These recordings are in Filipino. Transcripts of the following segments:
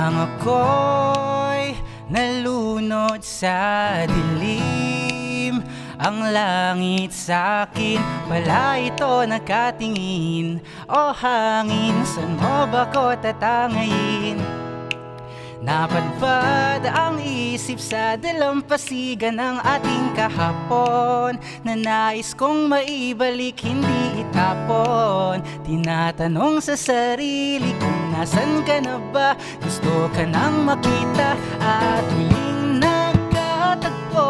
Nang ako'y nalunod sa dilim, ang langit sa'kin pala ito nakatingin. O hangin, saan mo ba ko tatangayin? Napadpad ang isip sa dalampasigan ng ating kahapon, na nais kong maibalik, hindi itapon. Tinatanong sa sarili kung nasan ka na ba, gusto ka nang makita at muling nagkatagpo.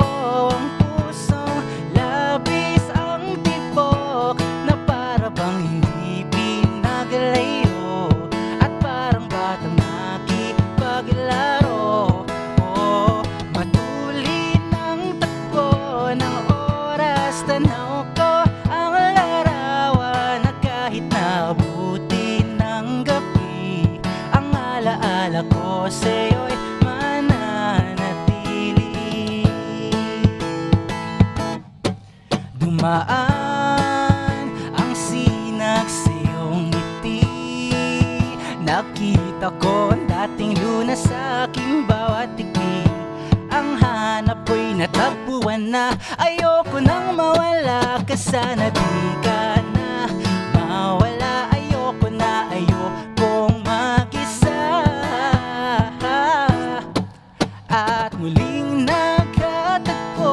Ang pusong labis ang tibok, na para bang hindi pinaglayo, at parang batang paglaro. Oh, matulin ang takbo ng oras, tanaw ko ang larawan, na kahit naabutin ng gabi, ang alaala ko sa'yo'y mananatili. Dumaan ang sinag sa'yong ngiti, nakita ko ang dating lunas sa aking bawat tigpi. Ang hanap ko'y natagpuan na, ayoko nang mawala ka, sana di ka na mawala. Ayoko na, ayokong mag-isa. At muling nagkatagpo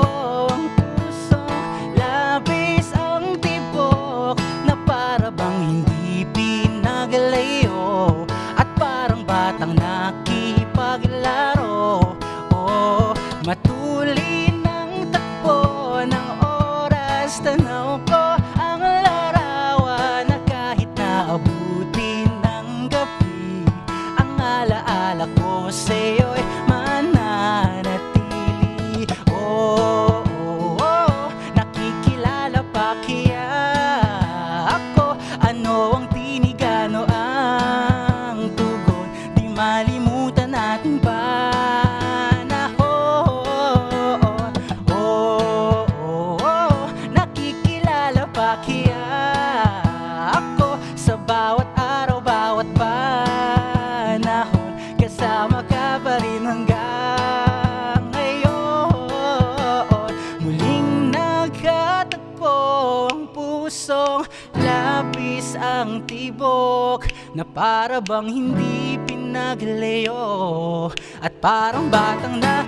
ang pusong labis ang tibok, na para bang hindi pinaglayo, at parang batang nakipaglaro. Oh, matulin ang takbo ng oras, tanaw ko ang larawan, na kahit naabutin ng gabi, ang alaala ko sa'yo'y mananatili. Oh, oh, oh, nakikilala pa kaya ako? Ano ang tinig, ano ang tugon? Di malimutan natin panahon. Oh, oh, oh, nakikilala pa kaya ako? Sa bawat araw, bawat panahon, kasama ka pa rin hanggang ngayon. Muling nagkatagpo ang pusong labis ang tibok, na para bang hindi pinaglayo, at parang batang na